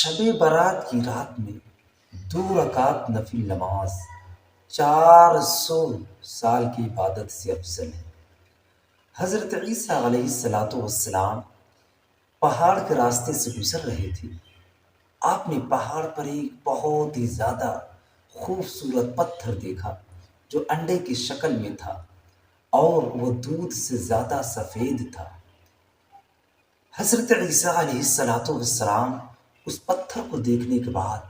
شب برات کی رات میں 2 رکعت نفل نماز 400 سال کی عبادت سے افضل ہے۔ حضرت عیسیٰ علیہ السلام پہاڑ کے راستے سے گزر رہے تھے۔ آپ نے پہاڑ پر ایک بہت ہی زیادہ خوبصورت پتھر دیکھا جو انڈے کی شکل میں تھا اور وہ دودھ سے زیادہ سفید تھا۔ حضرت عیسیٰ علیہ السلام اس پتھر کو دیکھنے کے بعد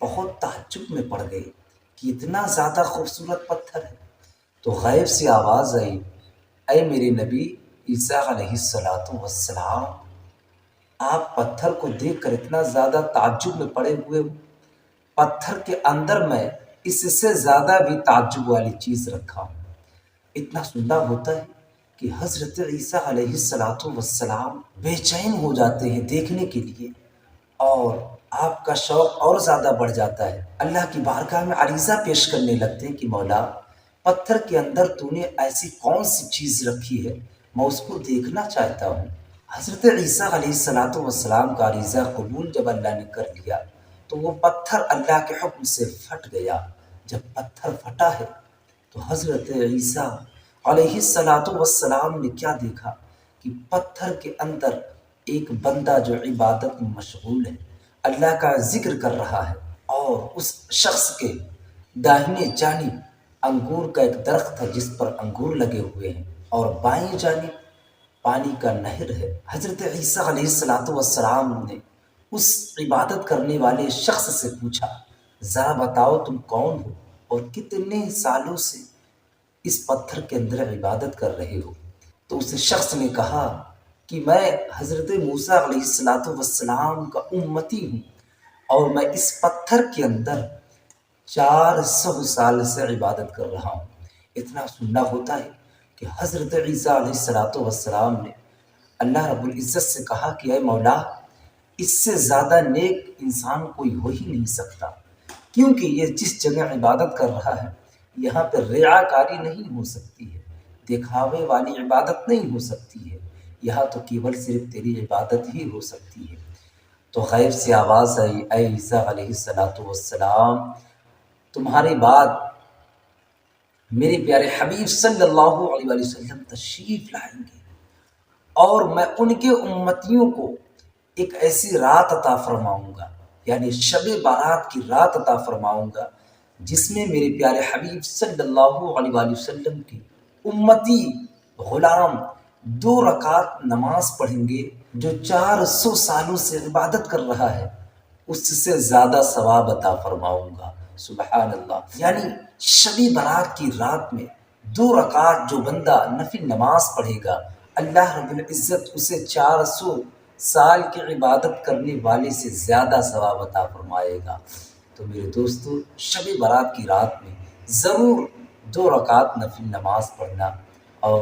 بہت تعجب میں پڑ گئے کہ اتنا زیادہ خوبصورت پتھر ہے۔ تو غیب سے آواز آئی، اے میرے نبی عیسیٰ علیہ السلام، آپ پتھر کو دیکھ کر اتنا زیادہ تعجب میں پڑے ہوئے ہو، پتھر کے اندر میں اس سے زیادہ بھی تعجب والی چیز رکھا ہوں۔ اتنا سننا ہوتا ہے کہ حضرت عیسیٰ علیہ السلام بے چین ہو جاتے ہیں دیکھنے کے لیے، اور آپ کا شوق اور زیادہ بڑھ جاتا ہے۔ اللہ کی بارگاہ میں عریضہ پیش کرنے لگتے ہیں کہ مولا، پتھر کے اندر تو نے ایسی کون سی چیز رکھی ہے، میں اس کو دیکھنا چاہتا ہوں۔ حضرت عیسیٰ علیہ السلام کا عریضہ قبول جب اللہ نے کر لیا تو وہ پتھر اللہ کے حکم سے پھٹ گیا۔ جب پتھر پھٹا ہے تو حضرت عیسیٰ علیہ السلام نے کیا دیکھا کہ پتھر کے اندر ایک بندہ جو عبادت میں مشغول ہے، اللہ کا ذکر کر رہا ہے، اور اس شخص کے داہنے جانب انگور کا ایک درخت ہے جس پر انگور لگے ہوئے ہیں، اور بائیں جانب پانی کا نہر ہے۔ حضرت عیسیٰ علیہ السلام نے اس عبادت کرنے والے شخص سے پوچھا، ذرا بتاؤ تم کون ہو اور کتنے سالوں سے اس پتھر کے اندر عبادت کر رہے ہو؟ تو اس شخص نے کہا کہ میں حضرت موسیٰ علیہ السلام کا امتی ہوں، اور میں اس پتھر کے اندر 400 سال سے عبادت کر رہا ہوں۔ اتنا سننا ہوتا ہے کہ حضرت عیسیٰ علیہ السلام نے اللہ رب العزت سے کہا کہ اے مولا، اس سے زیادہ نیک انسان کوئی ہو ہی نہیں سکتا، کیونکہ یہ جس جگہ عبادت کر رہا ہے یہاں پہ ریاکاری نہیں ہو سکتی ہے، دکھاوے والی عبادت نہیں ہو سکتی ہے، یہاں تو کیول صرف تیری عبادت ہی ہو سکتی ہے۔ تو غیب سے آواز آئی، اے عیسیٰ علیہ السلام، تمہارے بعد میرے پیارے حبیب صلی اللہ علیہ وآلہ وسلم تشریف لائیں گے، اور میں ان کے امتیوں کو ایک ایسی رات عطا فرماؤں گا، یعنی شب بارات کی رات عطا فرماؤں گا، جس میں میرے پیارے حبیب صلی اللہ علیہ وآلہ وسلم کی امتی غلام 2 رکعت نماز پڑھیں گے۔ جو 400 سالوں سے عبادت کر رہا ہے اس سے زیادہ ثواب عطا فرماؤں گا۔ سبحان اللہ! یعنی شب برات کی رات میں 2 رکعت جو بندہ نفل نماز پڑھے گا، اللہ رب العزت اسے 400 سال کی عبادت کرنے والے سے زیادہ ثواب عطا فرمائے گا۔ تو میرے دوستو، شب برات کی رات میں ضرور 2 رکعت نفل نماز پڑھنا، اور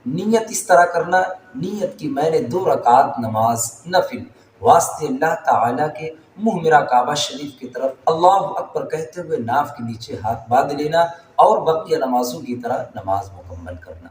نیت اس طرح کرنا، نیت کی میں نے 2 رکعت نماز نفل واسطے اللہ تعالیٰ کے منہ میرا کعبہ شریف کی طرف اللہ اکبر کہتے ہوئے ناف کے نیچے ہاتھ باندھ لینا، اور بقیہ نمازوں کی طرح نماز مکمل کرنا۔